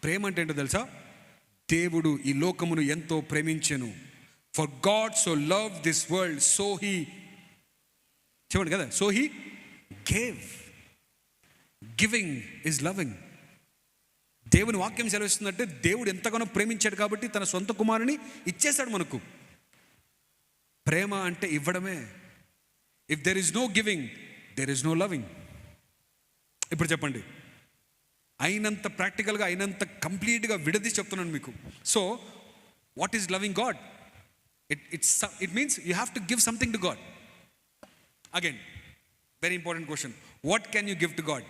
ప్రేమ అంటే ఏంటో తెలుసా? దేవుడు ఈ లోకమును ఎంతో ప్రేమించెను. For God so love this world, so he, చెప్పండి కదా, so he gave. Giving is loving. దేవుని వాక్యం సెలవిస్తుందంటే దేవుడు ఎంతగానో ప్రేమించాడు కాబట్టి తన సొంత కుమారుని ఇచ్చేశాడు మనకు. ప్రేమ అంటే ఇవ్వడమే. If there is no giving, there is no loving. ఇప్పుడు చెప్పండి, అయినంత ప్రాక్టికల్గా, అయినంత కంప్లీట్గా విడదీసి చెప్తున్నాను మీకు. So what is loving God? It means you have to give something to God. Again very important question, what can you give to God?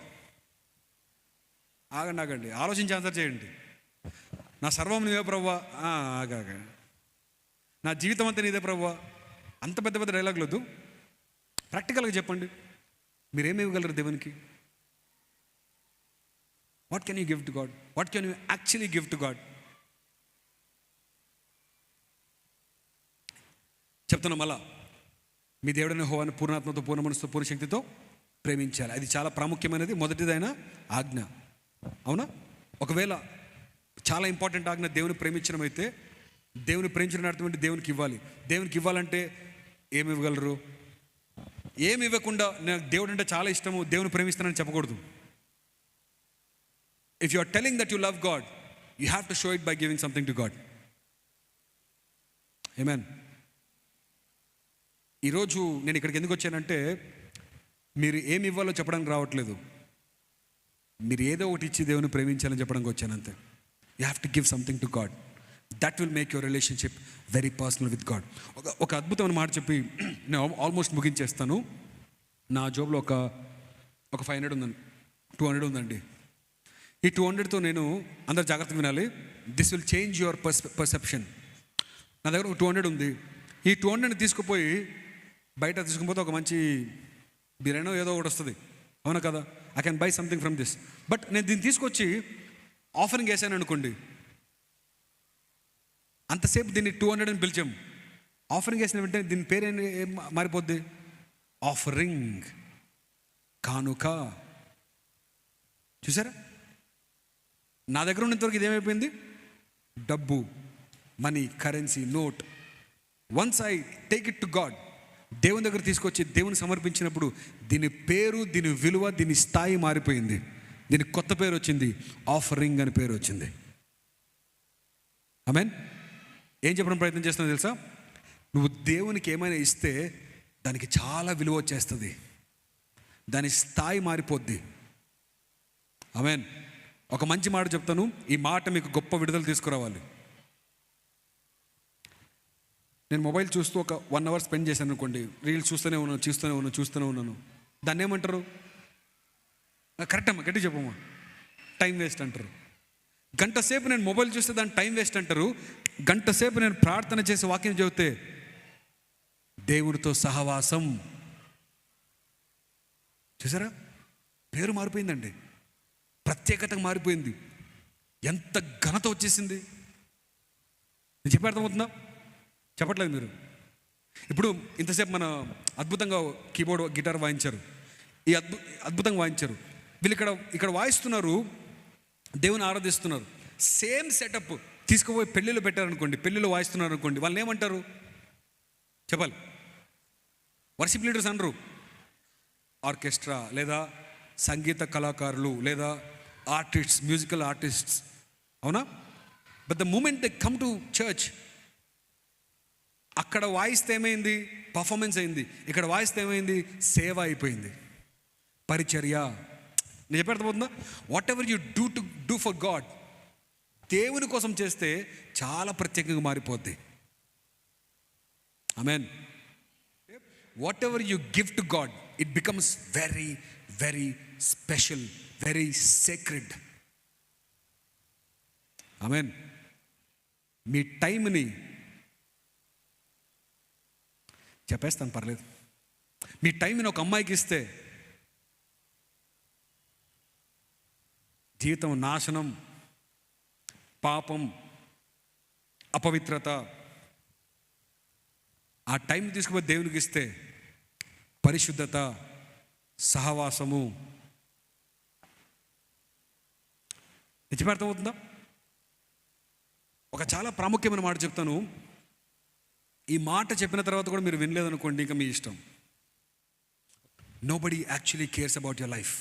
ఆగండి, ఆలోచించి ఆన్సర్ చేయండి. నా సర్వం నీదే ప్రభువా, ఆగా, నా జీవితం అంతా నీదే ప్రభువా, అంత పెద్ద పెద్ద డైలాగులు వద్దు. ప్రాక్టికల్గా చెప్పండి, మీరేమి ఇవ్వగలరు దేవునికి? What can you give to God? What can you actually give to God? చెప్తున్నా మళ్ళా, మీ దేవుడైన యెహోవాను పూర్ణాత్మతో, పూర్ణ మనసుతో, పూర్ణ శక్తితో ప్రేమించాలి. అది చాలా ప్రాముఖ్యమైనది, మొదటిదైన ఆజ్ఞ. అవునా? ఒకవేళ చాలా ఇంపార్టెంట్ ఆజ్ఞ దేవుని ప్రేమించడం అయితే, దేవుని ప్రేమించడం అర్థం దేవునికి ఇవ్వాలి. దేవునికి ఇవ్వాలంటే ఏమి ఇవ్వగలరు? ఏమి ఇవ్వకుండా నాకు దేవుడు అంటే చాలా ఇష్టము, దేవుని ప్రేమిస్తానని చెప్పకూడదు. If you are telling that you love God, you have to show it by giving something to God. ఆమేన్. ఈరోజు నేను ఇక్కడికి ఎందుకు వచ్చానంటే, మీరు ఏమి ఇవ్వాలో చెప్పడానికి రావట్లేదు, మీరు ఏదో ఒకటి ఇచ్చి దేవుని ప్రేమించాలని చెప్పడానికి వచ్చాను అంతే. You have to give something to God. That will make your relationship very personal with God. ఒక అద్భుతమైన మాట చెప్పి నేను ఆల్మోస్ట్ ముగించేస్తాను. నా జోబులో ఒక 500 ఉందండి, 200 ఉందండి. ఈ 200తో నేను, అందరు జాగ్రత్తగా వినాలి, this will change your perception. నా దగ్గర ఒక 200 ఉంది. ఈ 200ని తీసుకుపోయి బయట తీసుకుపోతే ఒక మంచి బిర్యానో ఏదో ఒకటి వస్తుంది, అవునా కదా? I can buy something from this. But నేను దీన్ని తీసుకొచ్చి ఆఫరింగ్ వేసాను అనుకోండి, అంతసేపు దీన్ని 200 అని పిలిచాము. ఆఫరింగ్ వేసిన వెంటనే దీని పేరు ఏం మారిపోద్ది? ఆఫరింగ్, కానుక. చూసారా? నా దగ్గర ఉన్నంతవరకు ఇదేమైపోయింది? డబ్బు, money, currency, note. Once I take it to God, దేవుని దగ్గర తీసుకొచ్చి దేవుని సమర్పించినప్పుడు దీని పేరు, దీని విలువ, దీని స్థాయి మారిపోయింది. దీనికి కొత్త పేరు వచ్చింది, ఆఫరింగ్ అని పేరు వచ్చింది. ఆమేన్. ఏం చెప్పడం ప్రయత్నం చేస్తున్నా తెలుసా? నువ్వు దేవునికి ఏమైనా ఇస్తే దానికి చాలా విలువ వచ్చేస్తుంది, దాని స్థాయి మారిపోద్ది. ఆమేన్. ఒక మంచి మాట చెప్తాను, ఈ మాట మీకు గొప్ప విడుదల తీసుకురావాలి. నేను మొబైల్ చూస్తూ ఒక 1 అవర్ స్పెండ్ చేశాను అనుకోండి, రీల్స్ చూస్తూనే ఉన్నాను. దాన్ని ఏమంటారు? కరెక్ట్ అమ్మా, గట్టి చెప్పమ్మా, టైం వేస్ట్ అంటారు. గంట సేపు నేను మొబైల్ చూస్తే దాన్ని టైం వేస్ట్ అంటారు. గంట సేపు నేను ప్రార్థన చేసి వాక్యం చెబితే దేవుడితో సహవాసం. చూసారా? పేరు మారిపోయిందండి, ప్రత్యేకత మారిపోయింది, ఎంత ఘనత వచ్చేసింది. నేను చెప్పే అర్థమవుతుందా? చెప్పట్లేదు మీరు? ఇప్పుడు ఇంతసేపు మన అద్భుతంగా కీబోర్డ్, గిటార్ వాయించారు, ఈ అద్భుతంగా వాయించారు. వీళ్ళు ఇక్కడ వాయిస్తున్నారు, దేవుని ఆరాధిస్తున్నారు. సేమ్ సెటప్ తీసుకుపోయి పెళ్ళిలో పెట్టారనుకోండి, పెళ్ళిలో వాయిస్తున్నారు అనుకోండి, వాళ్ళని ఏమంటారు చెప్పాలి? వర్షిప్ లీడర్స్ అనరు, ఆర్కెస్ట్రా లేదా సంగీత కళాకారులు లేదా ఆర్టిస్ట్స్, మ్యూజికల్ ఆర్టిస్ట్స్, అవునా? But the moment they come to church, అక్కడ వాయిస్తే ఏమైంది? పర్ఫార్మెన్స్ అయింది. ఇక్కడ వాయిస్తే ఏమైంది? సేవ అయిపోయింది, పరిచర్య. నేను చెప్పేర్థమవుతుందా? Whatever you do for God, దేవుని కోసం చేస్తే చాలా ప్రత్యేకంగా మారిపోద్ది. ఆమేన్. Whatever you give to God, it becomes very very special, very sacred. ఆమేన్. మీ టైంని చెప్పేస్తాను, పర్లేదు. మీ టైంని ఒక అమ్మాయికి ఇస్తే జీవితం నాశనం, పాపం, అపవిత్రత. ఆ టైం తీసుకుపోయి దేవునికి ఇస్తే పరిశుద్ధత, సహవాసము. నిజమే, అర్థమవుతుందా? ఒక చాలా ప్రాముఖ్యమైన మాట చెప్తాను. ఈ మాట చెప్పిన తర్వాత కూడా మీరు వినలేదనుకోండి, ఇంకా మీ ఇష్టం. Nobody actually cares about your life.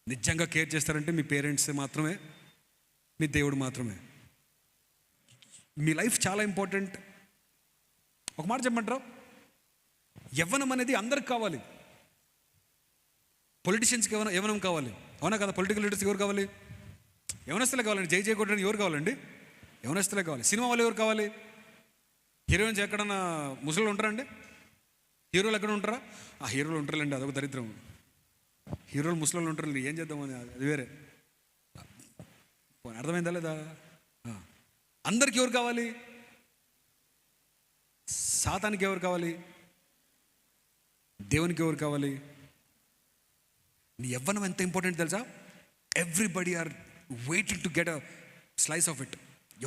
నిజంగా కేర్ చేస్తారంటే మీ పేరెంట్స్ మాత్రమే, మీ దేవుడు మాత్రమే. మీ లైఫ్ చాలా ఇంపార్టెంట్. ఒక మాట చెప్పమంటారా? యవ్వనం అనేది అందరికి కావాలి. పొలిటీషియన్స్కి యవ్వనం కావాలి, అవునా కదా? పొలిటికల్ లీడర్స్కి ఎవరు కావాలి? యవనస్తులే కావాలండి. జై జై కొట్టడానికి ఎవరు కావాలండి? యవనస్తులే కావాలి. సినిమా వాళ్ళు ఎవరు కావాలి? హీరోయిన్స్ ఎక్కడన్నా ముసలు ఉంటారండి? హీరోలు ఎక్కడ ఉంటారా? ఆ హీరోలు ఉంటారులేండి, అదొక దరిద్రం. హీరోలు ముసలు ఉంటారు, ఏం చేద్దామని, అది వేరే. అర్థమైందా లేదా? అందరికి ఎవరు కావాలి? సాతానికి ఎవరు కావాలి? దేవునికి ఎవరు కావాలి? నీ యవ్వనం ఎంత ఇంపార్టెంట్ తెలుసా? Everybody are waiting to get a slice of it.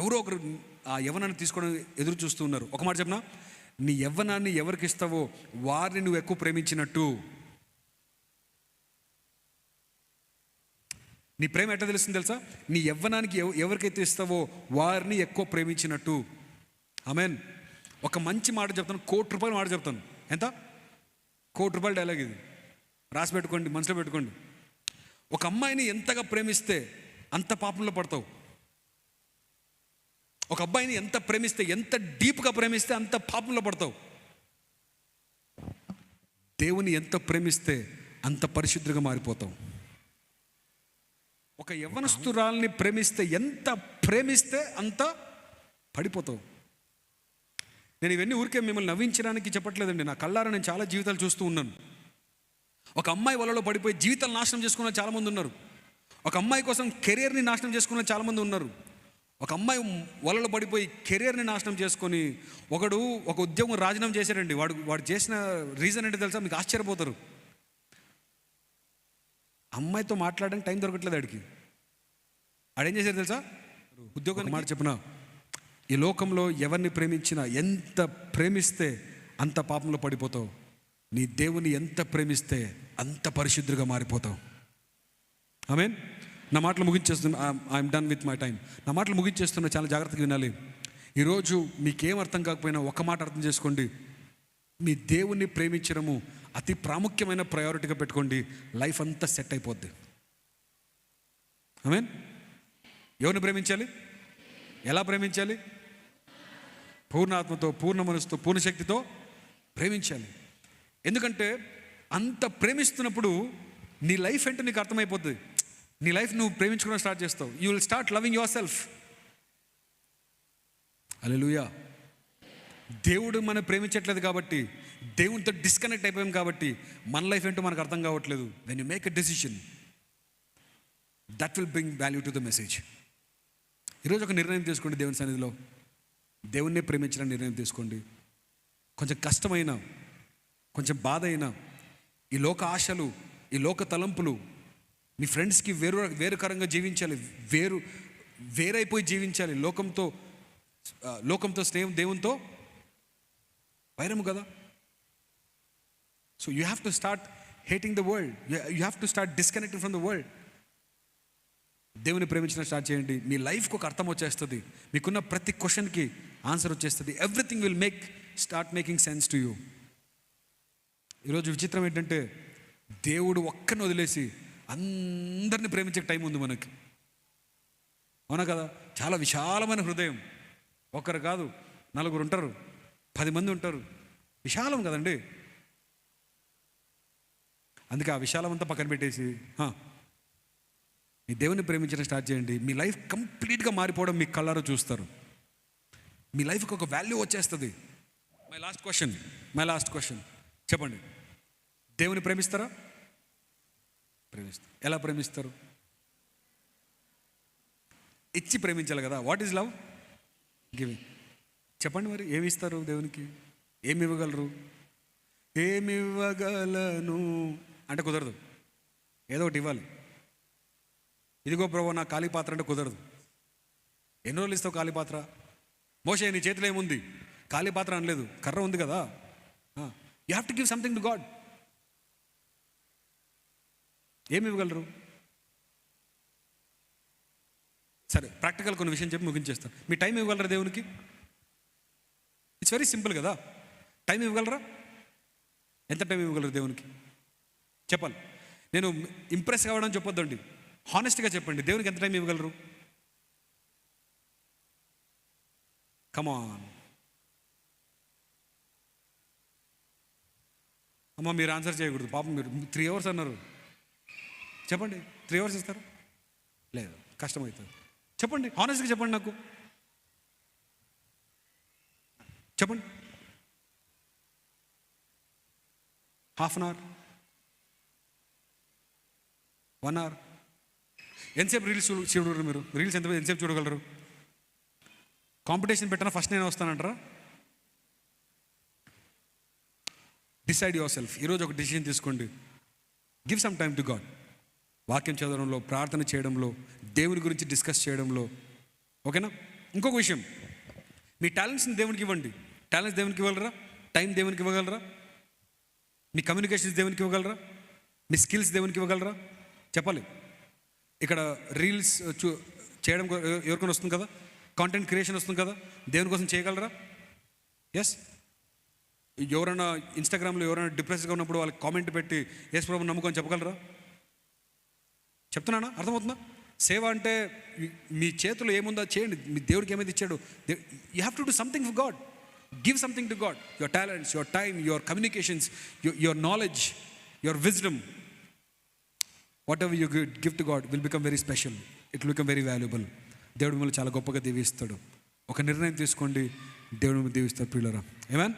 ఎవరో ఒకరు ఆ యవ్వనాన్ని తీసుకోవడం ఎదురు చూస్తూ ఉన్నారు. ఒక మాట చెప్పనా? నీ యవ్వనాన్ని ఎవరికి ఇస్తావో వారిని నువ్వు ఎక్కువ ప్రేమించినట్టు. నీ ప్రేమ ఎట్లా తెలుస్తుంది తెలుసా? నీ యవ్వనానికి ఎవరికైతే ఇస్తావో వారిని ఎక్కువ ప్రేమించినట్టు. ఆమేన్. ఒక మంచి మాట చెప్తాను, ₹1,00,00,000 మాట చెప్తాను. ఎంత? ₹1,00,00,000 డైలాగ్ ఇది. రాసి పెట్టుకోండి, మనసులో పెట్టుకోండి. ఒక అమ్మాయిని ఎంతగా ప్రేమిస్తే అంత పాపంలో పడతావు. ఒక అబ్బాయిని ఎంత ప్రేమిస్తే, ఎంత డీప్గా ప్రేమిస్తే అంత పాపంలో పడతావు. దేవుని ఎంత ప్రేమిస్తే అంత పరిశుద్ధంగా మారిపోతావు. ఒక యవ్వనస్తురాల్ని ఎంత ప్రేమిస్తే అంత పడిపోతావు. నేను ఇవన్నీ ఊరికే మిమ్మల్ని నవ్వించడానికి చెప్పట్లేదండి. నా కళ్ళారా నేను చాలా జీవితాలు చూస్తూ ఉన్నాను. ఒక అమ్మాయి వలలో పడిపోయి జీవితాలు నాశనం చేసుకున్న చాలామంది ఉన్నారు. ఒక అమ్మాయి కోసం కెరియర్ని నాశనం చేసుకున్న చాలామంది ఉన్నారు. ఒక అమ్మాయి వలలో పడిపోయి కెరియర్ని నాశనం చేసుకొని ఒక ఉద్యోగం రాజీనామా చేశాడండి. వాడు చేసిన రీజన్ ఏంటో తెలుసా? మీకు ఆశ్చర్యపోతారు. అమ్మాయితో మాట్లాడడానికి టైం దొరకట్లేదు ఆడికి. ఆడేం చేశారు తెలుసా? ఉద్యోగం. మాట చెప్పిన, ఈ లోకంలో ఎవరిని ప్రేమించినా, ఎంత ప్రేమిస్తే అంత పాపంలో పడిపోతావు. నీ దేవుని ఎంత ప్రేమిస్తే అంత పరిశుద్ధుగా మారిపోతావు. ఆమేన్. నా మాటలు ముగించేస్తున్నా. I'm done with my time. నా మాటలు ముగించేస్తున్నా, చాలా జాగ్రత్తగా వినాలి. ఈరోజు మీకేం అర్థం కాకపోయినా ఒక మాట అర్థం చేసుకోండి. మీ దేవుణ్ణి ప్రేమించడము అతి ప్రాముఖ్యమైన ప్రయారిటీగా పెట్టుకోండి. లైఫ్ అంతా సెట్ అయిపోద్ది. ఆమేన్. ఎవరిని ప్రేమించాలి? ఎలా ప్రేమించాలి? పూర్ణ ఆత్మతో, పూర్ణ మనసుతో, పూర్ణ శక్తితో ప్రేమించాలి. ఎందుకంటే అంత ప్రేమిస్తున్నప్పుడు నీ లైఫ్ ఏంటో నీకు అర్థమైపోతుంది. నీ లైఫ్ నువ్వు ప్రేమించుకోవడం స్టార్ట్ చేస్తావు. You will start loving yourself. హల్లెలూయా. దేవుడు మనం ప్రేమించట్లేదు కాబట్టి, దేవునితో డిస్కనెక్ట్ అయిపోయాం కాబట్టి మన లైఫ్ ఏంటో మనకు అర్థం కావట్లేదు. When you make a decision, that will bring value to the message. ఈరోజు ఒక నిర్ణయం తీసుకోండి. దేవుని సన్నిధిలో దేవుణ్ణి ప్రేమించిన నిర్ణయం తీసుకోండి. కొంచెం కష్టమైన, కొంచెం బాధ అయినా, ఈ లోక ఆశలు, ఈ లోక తలంపులు, మీ ఫ్రెండ్స్కి వేరుకరంగా జీవించాలి, వేరైపోయి జీవించాలి. లోకంతో స్నేహం, దేవునితో వైరము కదా. So you have to start hating the world. You have to start disconnecting from the world. దేవుని ప్రేమించడం స్టార్ట్ చేయండి. మీ లైఫ్కి ఒక అర్థం వచ్చేస్తుంది. మీకున్న ప్రతి క్వశ్చన్కి ఆన్సర్ వచ్చేస్తుంది. Everything will start making sense to you. ఈరోజు విచిత్రం ఏంటంటే, దేవుడు ఒక్కరిని వదిలేసి అందరిని ప్రేమించే టైం ఉంది మనకి. అవునా కదా? చాలా విశాలమైన హృదయం. ఒకరు కాదు, 4 ఉంటారు, 10 మంది ఉంటారు. విశాలం కదండి. అందుకే ఆ విశాలం అంతా పక్కన పెట్టేసి మీ దేవుని ప్రేమించడం స్టార్ట్ చేయండి. మీ లైఫ్ కంప్లీట్గా మారిపోవడం మీ కళ్ళారో చూస్తారు. మీ లైఫ్కి ఒక వాల్యూ వచ్చేస్తుంది. మై లాస్ట్ క్వశ్చన్ చెప్పండి. దేవుని ప్రేమిస్తారా? ప్రేమిస్తారు. ఎలా ప్రేమిస్తారు? ఇచ్చి ప్రేమించాలి కదా. What is love? గివింగ్. చెప్పండి మరి, ఏమి ఇస్తారు దేవునికి? ఏమి ఇవ్వగలరు? ఏమి ఇవ్వగలను అంటే కుదరదు. ఏదో ఒకటి ఇవ్వాలి. ఇదిగో ప్రభు నా ఖాళీ పాత్ర అంటే కుదరదు. ఎన్ని రోజులు ఇస్తావు ఖాళీ పాత్ర? మోషే నీ చేతిలో ఏముంది? ఖాళీ పాత్ర అనలేదు, కర్ర ఉంది కదా. You have to give something to God. ఏమి ఇవ్వగలరు? సరే, ప్రాక్టికల్ కొన్ని విషయం చెప్పి ముగించేస్తాను. మీ టైం ఇవ్వగలరా దేవునికి? ఇట్స్ వెరీ సింపుల్ కదా. టైం ఇవ్వగలరా? ఎంత టైం ఇవ్వగలరు దేవునికి? చెప్పాలి. నేను ఇంప్రెస్ కావడం చెప్పొద్దండి, హానెస్ట్గా చెప్పండి. దేవునికి ఎంత టైం ఇవ్వగలరు? కమాన్ అమ్మ, మీరు ఆన్సర్ చేయకూడదు పాపం. మీరు 3 hours అన్నారు. చెప్పండి, 3 hours ఇస్తారు? లేదు, కష్టమవుతుంది. చెప్పండి, హానెస్ట్గా చెప్పండి, నాకు చెప్పండి. 1/2 hour, 1 hour? ఎంతసేపు రీల్స్ చూడగలరు మీరు? రీల్స్ ఎంతసేపు చూడగలరు? కాంపిటీషన్ పెట్టినా ఫస్ట్ నేను వస్తానంటారా? Decide your self. ఈరోజు ఒక డిసిషన్ తీసుకోండి. Give some time to God. వాక్యం చదవడంలో, ప్రార్థన చేయడంలో, దేవుని గురించి డిస్కస్ చేయడంలో. ఓకేనా? ఇంకొక విషయం, మీ టాలెంట్స్ని దేవునికి ఇవ్వండి. టాలెంట్స్ దేవునికి ఇవ్వగలరా? టైం దేవునికి ఇవ్వగలరా? మీ కమ్యూనికేషన్స్ దేవునికి ఇవ్వగలరా? మీ స్కిల్స్ దేవునికి ఇవ్వగలరా? చెప్పాలి. ఇక్కడ రీల్స్ చేయడం ఎవరికైనా వస్తుంది కదా, కాంటెంట్ క్రియేషన్ వస్తుంది కదా, దేవుని కోసం చేయగలరా? ఎస్. ఎవరైనా ఇన్స్టాగ్రామ్లో ఎవరైనా డిప్రెస్డ్గా ఉన్నప్పుడు వాళ్ళకి కామెంట్ పెట్టి యేసు ప్రభువుని నమ్ముకొని చెప్పగలరా? చెప్తున్నానా? అర్థమవుతుందా? సేవ అంటే మీ చేతిలో ఏముందో చేయండి. మీ దేవుడికి ఏమైతే ఇచ్చాడు, you have to do something for God. Give something to God. Your talents, your time, your communications, your knowledge, your wisdom, what ever you give to God will become very special. It will become very valuable. దేవుడు మిమ్మల్ని చాలా గొప్పగా దీవిస్తాడు. ఒక నిర్ణయం తీసుకోండి, దేవుడు మిమ్మల్ని దీవిస్తాడు ప్రియులారా. ఆమేన్.